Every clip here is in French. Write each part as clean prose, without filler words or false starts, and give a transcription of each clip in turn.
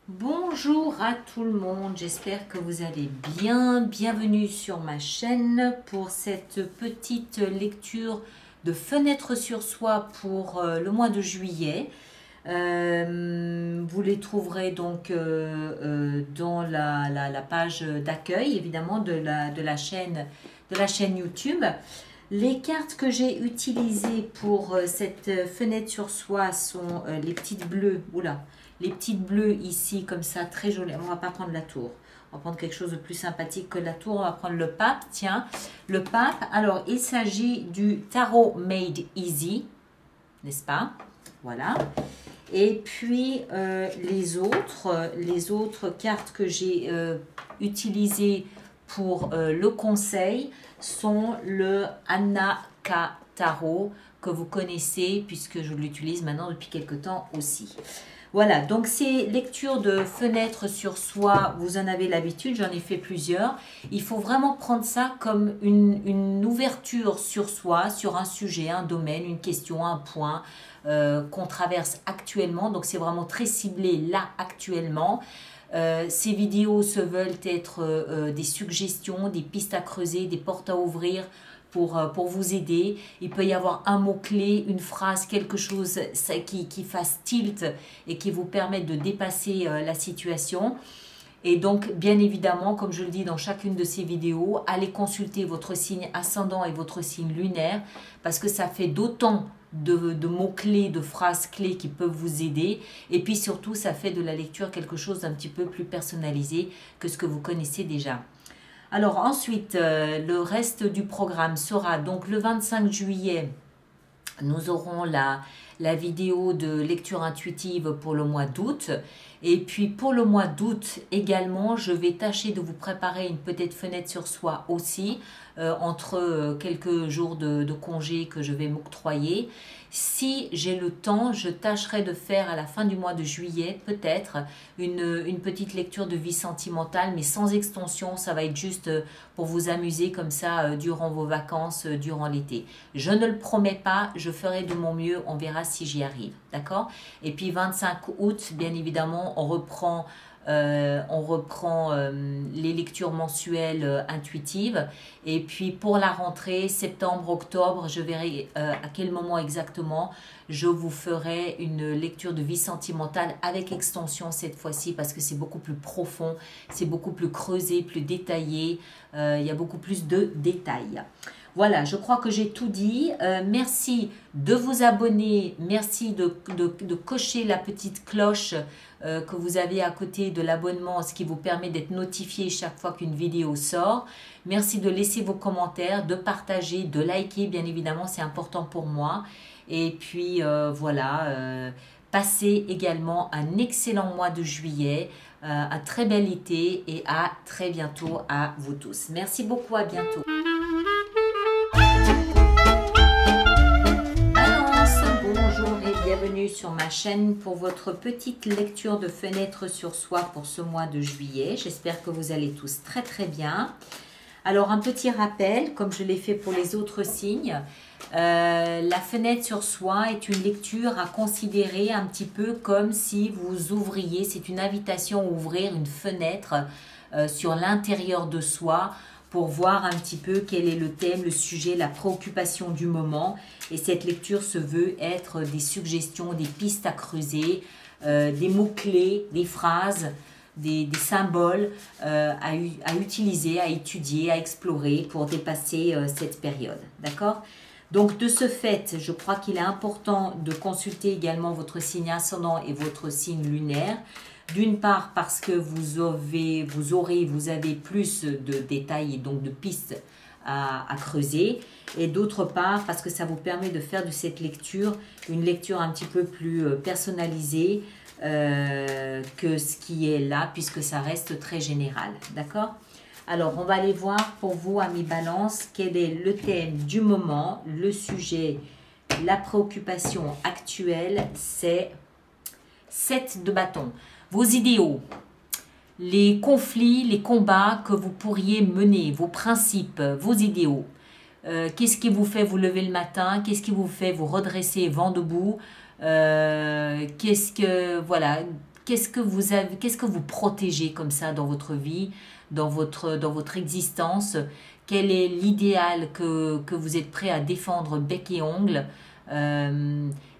Bonjour à tout le monde, j'espère que vous allez bien. Bienvenue sur ma chaîne pour cette petite lecture de Fenêtre sur soi pour le mois de juillet. Vous les trouverez donc dans la page d'accueil évidemment de la chaîne YouTube. Les cartes que j'ai utilisées pour cette fenêtre sur soi sont les petites bleues. Oula, les petites bleues ici, comme ça, très jolies. On va pas prendre la tour. On va prendre quelque chose de plus sympathique que la tour. On va prendre le pape. Tiens, le pape. Alors, il s'agit du Tarot Made Easy, n'est-ce pas? Voilà. Et puis, les autres cartes que j'ai utilisées pour le conseil sont le Anaka Tarot que vous connaissez puisque je l'utilise maintenant depuis quelque temps aussi. Voilà, donc ces lectures de fenêtres sur soi, vous en avez l'habitude, j'en ai fait plusieurs. Il faut vraiment prendre ça comme une ouverture sur soi, sur un sujet, un domaine, une question, un point qu'on traverse actuellement. Donc c'est vraiment très ciblé là actuellement. Ces vidéos se veulent être des suggestions, des pistes à creuser, des portes à ouvrir pour vous aider. Il peut y avoir un mot-clé, une phrase, quelque chose qui fasse tilt et qui vous permette de dépasser la situation. Et donc, bien évidemment, comme je le dis dans chacune de ces vidéos, allez consulter votre signe ascendant et votre signe lunaire parce que ça fait d'autant de mots-clés, de phrases clés qui peuvent vous aider. Et puis surtout, ça fait de la lecture quelque chose d'un petit peu plus personnalisé que ce que vous connaissez déjà. Alors ensuite, le reste du programme sera donc le 25 juillet. Nous aurons la vidéo de lecture intuitive pour le mois d'août. Et puis pour le mois d'août également, je vais tâcher de vous préparer une petite fenêtre sur soi aussi, entre quelques jours de congé que je vais m'octroyer. Si j'ai le temps, je tâcherai de faire à la fin du mois de juillet peut-être une petite lecture de vie sentimentale, mais sans extension. Ça va être juste pour vous amuser comme ça durant vos vacances, durant l'été. Je ne le promets pas, je ferai de mon mieux, on verra si j'y arrive, d'accord? Et puis 25 août, bien évidemment, on reprend les lectures mensuelles intuitives. Et puis pour la rentrée, septembre, octobre, je verrai à quel moment exactement je vous ferai une lecture de vie sentimentale avec extension cette fois-ci parce que c'est beaucoup plus profond, c'est beaucoup plus creusé, plus détaillé, il y a beaucoup plus de détails. Voilà, je crois que j'ai tout dit. Merci de vous abonner, merci de cocher la petite cloche que vous avez à côté de l'abonnement, ce qui vous permet d'être notifié chaque fois qu'une vidéo sort. Merci de laisser vos commentaires, de partager, de liker, bien évidemment, c'est important pour moi. Et puis voilà, passez également un excellent mois de juillet, un très bel été et à très bientôt à vous tous. Merci beaucoup, à bientôt. Bonjour et bienvenue sur ma chaîne pour votre petite lecture de fenêtre sur soi pour ce mois de juillet. J'espère que vous allez tous très très bien. Alors un petit rappel, comme je l'ai fait pour les autres signes, la fenêtre sur soi est une lecture à considérer un petit peu comme si vous ouvriez, c'est une invitation à ouvrir une fenêtre sur l'intérieur de soi pour voir un petit peu quel est le thème, le sujet, la préoccupation du moment. Et cette lecture se veut être des suggestions, des pistes à creuser, des mots-clés, des phrases, des symboles à utiliser, à étudier, à explorer pour dépasser cette période. D'accord ? Donc de ce fait, je crois qu'il est important de consulter également votre signe ascendant et votre signe lunaire. D'une part parce que vous avez plus de détails et donc de pistes à creuser. Et d'autre part parce que ça vous permet de faire de cette lecture une lecture un petit peu plus personnalisée que ce qui est là puisque ça reste très général. D'accord ? Alors, on va aller voir pour vous, amis Balance, quel est le thème du moment, le sujet, la préoccupation actuelle, c'est 7 de bâton. Vos idéaux, les conflits, les combats que vous pourriez mener, vos principes, vos idéaux. Qu'est-ce qui vous fait vous lever le matin? Qu'est-ce qui vous fait vous redresser vent debout? Voilà, qu'est-ce que vous avez, qu'est-ce que vous protégez comme ça dans votre vie, dans votre existence? Quel est l'idéal que vous êtes prêt à défendre bec et ongle?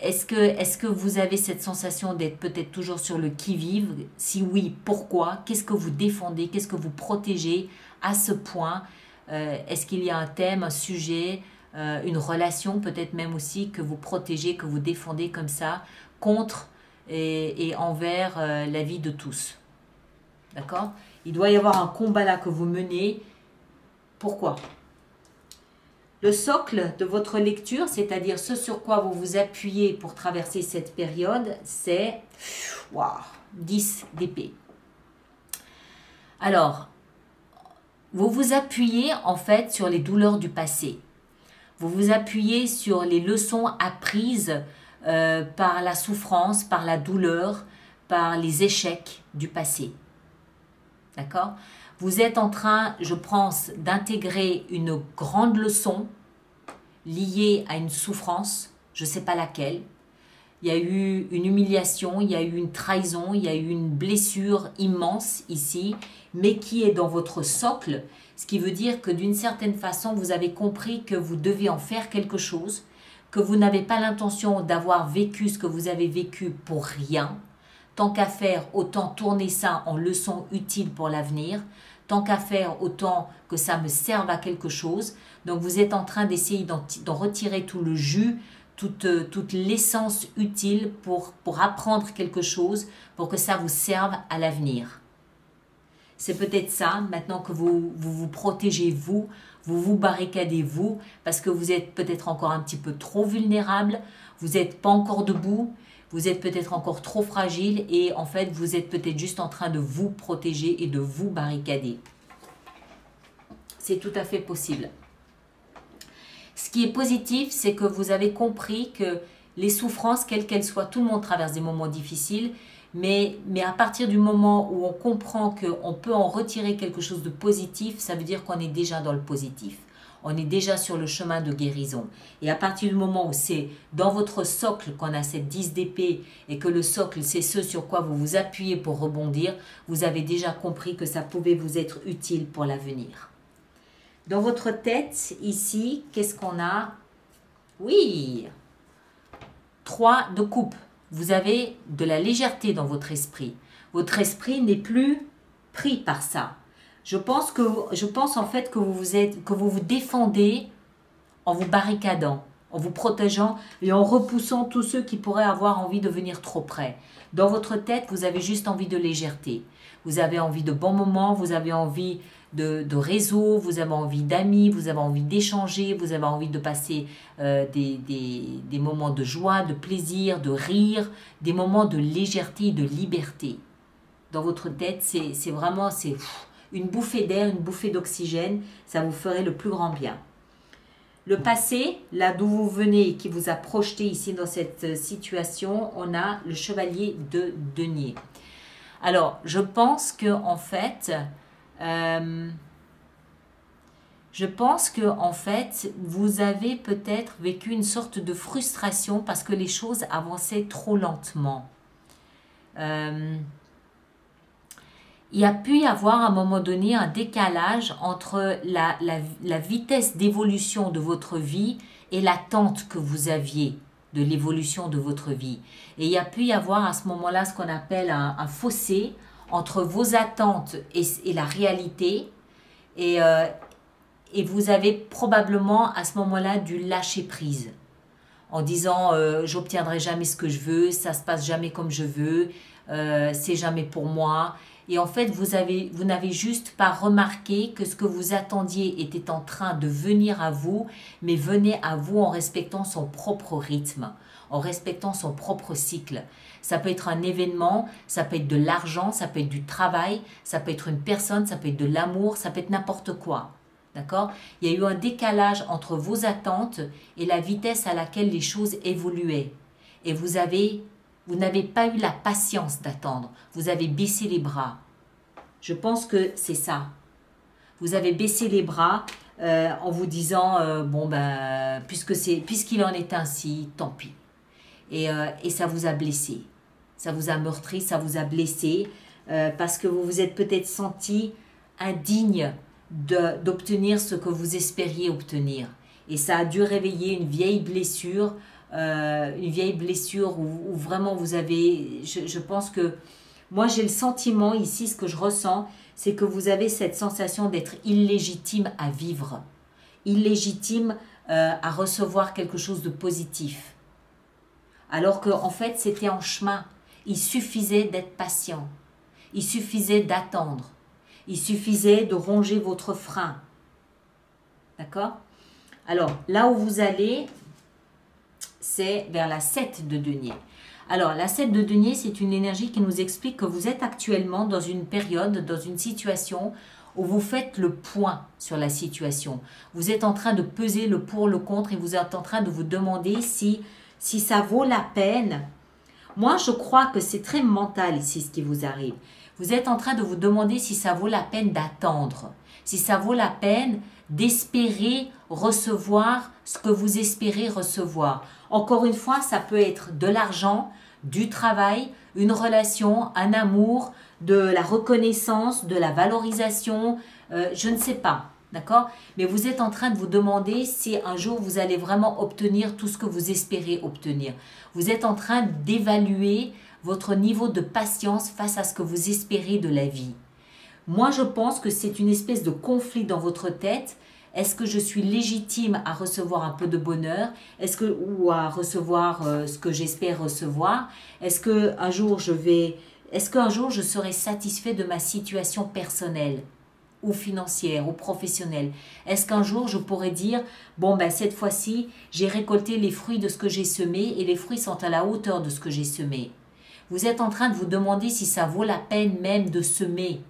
Est-ce que vous avez cette sensation d'être peut-être toujours sur le qui-vive? Si oui, pourquoi? Qu'est-ce que vous défendez? Qu'est-ce que vous protégez à ce point? Est-ce qu'il y a un thème, un sujet, une relation peut-être même aussi que vous protégez, que vous défendez comme ça contre et envers la vie de tous? D'accord? Il doit y avoir un combat là que vous menez. Pourquoi? Le socle de votre lecture, c'est-à-dire ce sur quoi vous vous appuyez pour traverser cette période, c'est 10 d'épée. Alors, vous vous appuyez en fait sur les douleurs du passé. Vous vous appuyez sur les leçons apprises par la souffrance, par la douleur, par les échecs du passé. D'accord? Vous êtes en train, je pense, d'intégrer une grande leçon liée à une souffrance, je ne sais pas laquelle. Il y a eu une humiliation, il y a eu une trahison, il y a eu une blessure immense ici, mais qui est dans votre socle, ce qui veut dire que d'une certaine façon, vous avez compris que vous devez en faire quelque chose, que vous n'avez pas l'intention d'avoir vécu ce que vous avez vécu pour rien. Tant qu'à faire, autant tourner ça en leçon utile pour l'avenir. Tant qu'à faire, autant que ça me serve à quelque chose. Donc vous êtes en train d'essayer d'en retirer tout le jus, toute l'essence utile pour apprendre quelque chose, pour que ça vous serve à l'avenir. C'est peut-être ça, maintenant que vous protégez vous barricadez vous, parce que vous êtes peut-être encore un petit peu trop vulnérable, vous n'êtes pas encore debout, vous êtes peut-être encore trop fragile et en fait vous êtes peut-être juste en train de vous protéger et de vous barricader. C'est tout à fait possible. Ce qui est positif, c'est que vous avez compris que les souffrances, quelles qu'elles soient, tout le monde traverse des moments difficiles, mais à partir du moment où on comprend qu'on peut en retirer quelque chose de positif, ça veut dire qu'on est déjà dans le positif. On est déjà sur le chemin de guérison. Et à partir du moment où c'est dans votre socle qu'on a cette 10 d'épée et que le socle, c'est ce sur quoi vous vous appuyez pour rebondir, vous avez déjà compris que ça pouvait vous être utile pour l'avenir. Dans votre tête, ici, qu'est-ce qu'on a? Oui, 3 de coupe. Vous avez de la légèreté dans votre esprit. Votre esprit n'est plus pris par ça. Je pense en fait que vous vous défendez en vous barricadant, en vous protégeant et en repoussant tous ceux qui pourraient avoir envie de venir trop près. Dans votre tête, vous avez juste envie de légèreté. Vous avez envie de bons moments, vous avez envie de réseau, vous avez envie d'amis, vous avez envie d'échanger, vous avez envie de passer des moments de joie, de plaisir, de rire, des moments de légèreté et de liberté. Dans votre tête, c'est vraiment une bouffée d'air, une bouffée d'oxygène, ça vous ferait le plus grand bien. Le passé, là d'où vous venez, qui vous a projeté ici dans cette situation, on a le chevalier de denier. Alors, je pense que en fait, vous avez peut-être vécu une sorte de frustration parce que les choses avançaient trop lentement. Il y a pu y avoir à un moment donné un décalage entre la vitesse d'évolution de votre vie et l'attente que vous aviez de l'évolution de votre vie. Et il y a pu y avoir à ce moment-là ce qu'on appelle un fossé entre vos attentes et la réalité. Et vous avez probablement à ce moment-là dû lâcher prise en disant j'obtiendrai jamais ce que je veux, ça se passe jamais comme je veux, c'est jamais pour moi. Et en fait, vous n'avez juste pas remarqué que ce que vous attendiez était en train de venir à vous, mais venait à vous en respectant son propre rythme, en respectant son propre cycle. Ça peut être un événement, ça peut être de l'argent, ça peut être du travail, ça peut être une personne, ça peut être de l'amour, ça peut être n'importe quoi. D'accord? Il y a eu un décalage entre vos attentes et la vitesse à laquelle les choses évoluaient. Et vous n'avez pas eu la patience d'attendre. Vous avez baissé les bras. Je pense que c'est ça. Vous avez baissé les bras en vous disant puisqu'il en est ainsi, tant pis. Et ça vous a blessé. Ça vous a meurtri, ça vous a blessé, parce que vous vous êtes peut-être senti indigne d'obtenir ce que vous espériez obtenir. Et ça a dû réveiller une vieille blessure où vraiment vous avez... Je pense que moi j'ai le sentiment ici, ce que je ressens, c'est que vous avez cette sensation d'être illégitime à vivre, illégitime à recevoir quelque chose de positif. Alors qu'en fait c'était en chemin. Il suffisait d'être patient, il suffisait d'attendre, il suffisait de ronger votre frein. D'accord? Alors, là où vous allez, c'est vers la 7 de denier. Alors, la 7 de denier, c'est une énergie qui nous explique que vous êtes actuellement dans une période, dans une situation où vous faites le point sur la situation. Vous êtes en train de peser le pour, le contre et vous êtes en train de vous demander si ça vaut la peine. Moi, je crois que c'est très mental ici ce qui vous arrive. Vous êtes en train de vous demander si ça vaut la peine d'attendre, si ça vaut la peine d'espérer recevoir ce que vous espérez recevoir. Encore une fois, ça peut être de l'argent, du travail, une relation, un amour, de la reconnaissance, de la valorisation, je ne sais pas, d'accord? Mais vous êtes en train de vous demander si un jour vous allez vraiment obtenir tout ce que vous espérez obtenir. Vous êtes en train d'évaluer votre niveau de patience face à ce que vous espérez de la vie. Moi, je pense que c'est une espèce de conflit dans votre tête. Est-ce que je suis légitime à recevoir un peu de bonheur? Ou à recevoir ce que j'espère recevoir? Est-ce qu'un jour je serai satisfait de ma situation personnelle ou financière ou professionnelle? Est-ce qu'un jour je pourrais dire, bon ben cette fois-ci, j'ai récolté les fruits de ce que j'ai semé et les fruits sont à la hauteur de ce que j'ai semé? Vous êtes en train de vous demander si ça vaut la peine même de semer,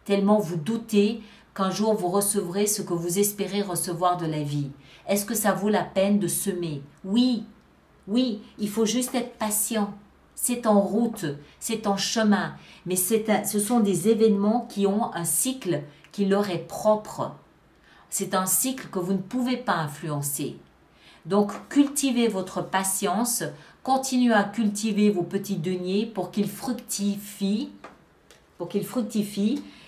tellement vous doutez qu'un jour vous recevrez ce que vous espérez recevoir de la vie. Est-ce que ça vaut la peine de semer? Oui, oui, il faut juste être patient. C'est en route, c'est en chemin, mais ce sont des événements qui ont un cycle qui leur est propre. C'est un cycle que vous ne pouvez pas influencer. Donc, cultivez votre patience, continuez à cultiver vos petits deniers pour qu'ils fructifient,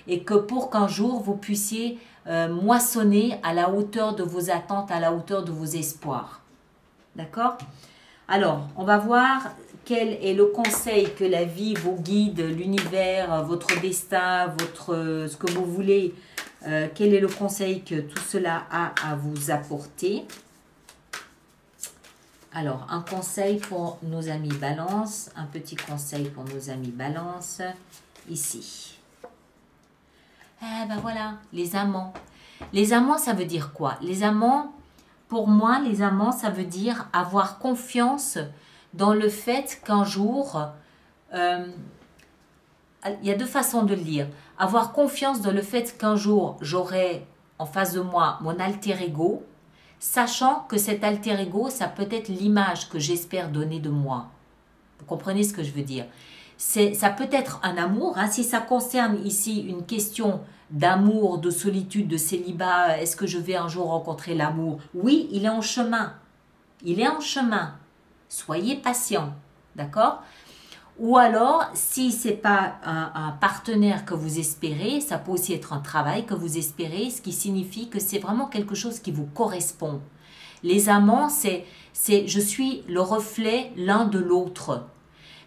et que pour qu'un jour vous puissiez moissonner à la hauteur de vos attentes, à la hauteur de vos espoirs. D'accord? Alors, on va voir quel est le conseil que la vie, vos guides, l'univers, votre destin, ce que vous voulez, quel est le conseil que tout cela a à vous apporter. Alors, un conseil pour nos amis Balance, un petit conseil pour nos amis Balance, ici. Eh ben voilà, les amants. Les amants, ça veut dire quoi? Les amants, pour moi, les amants, ça veut dire avoir confiance dans le fait qu'un jour, il y a deux façons de le lire. Avoir confiance dans le fait qu'un jour, j'aurai en face de moi mon alter ego, sachant que cet alter ego, ça peut être l'image que j'espère donner de moi. Vous comprenez ce que je veux dire? Ça peut être un amour, hein, si ça concerne ici une question d'amour, de solitude, de célibat, est-ce que je vais un jour rencontrer l'amour? Oui, il est en chemin. Il est en chemin. Soyez patient, d'accord? Ou alors, si ce n'est pas un partenaire que vous espérez, ça peut aussi être un travail que vous espérez, ce qui signifie que c'est vraiment quelque chose qui vous correspond. Les amants, je suis le reflet l'un de l'autre.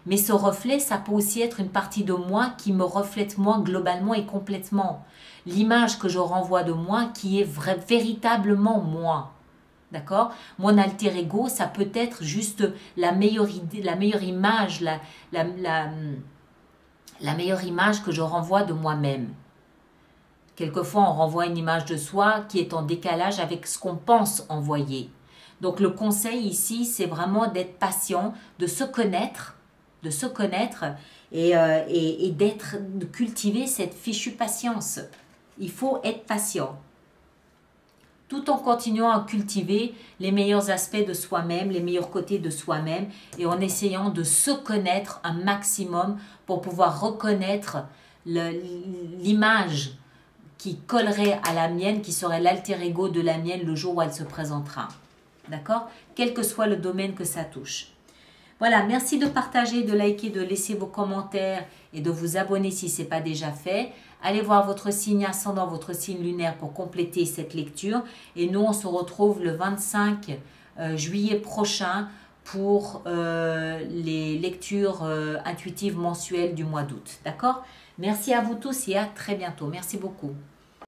Mais ce reflet, ça peut aussi être une partie de moi qui me reflète moi globalement et complètement. L'image que je renvoie de moi qui est véritablement moi. D'accord? Mon alter ego, ça peut être juste la meilleure idée, la meilleure image, la meilleure image que je renvoie de moi-même. Quelquefois, on renvoie une image de soi qui est en décalage avec ce qu'on pense envoyer. Donc, le conseil ici, c'est vraiment d'être patient, de se connaître et de cultiver cette fichue patience. Il faut être patient, tout en continuant à cultiver les meilleurs aspects de soi-même, les meilleurs côtés de soi-même, et en essayant de se connaître un maximum pour pouvoir reconnaître l'image qui collerait à la mienne, qui serait l'alter ego de la mienne le jour où elle se présentera. D'accord? Quel que soit le domaine que ça touche. Voilà, merci de partager, de liker, de laisser vos commentaires et de vous abonner si ce n'est pas déjà fait. Allez voir votre signe ascendant, votre signe lunaire pour compléter cette lecture. Et nous, on se retrouve le 25 juillet prochain pour les lectures intuitives mensuelles du mois d'août. D'accord? Merci à vous tous et à très bientôt. Merci beaucoup.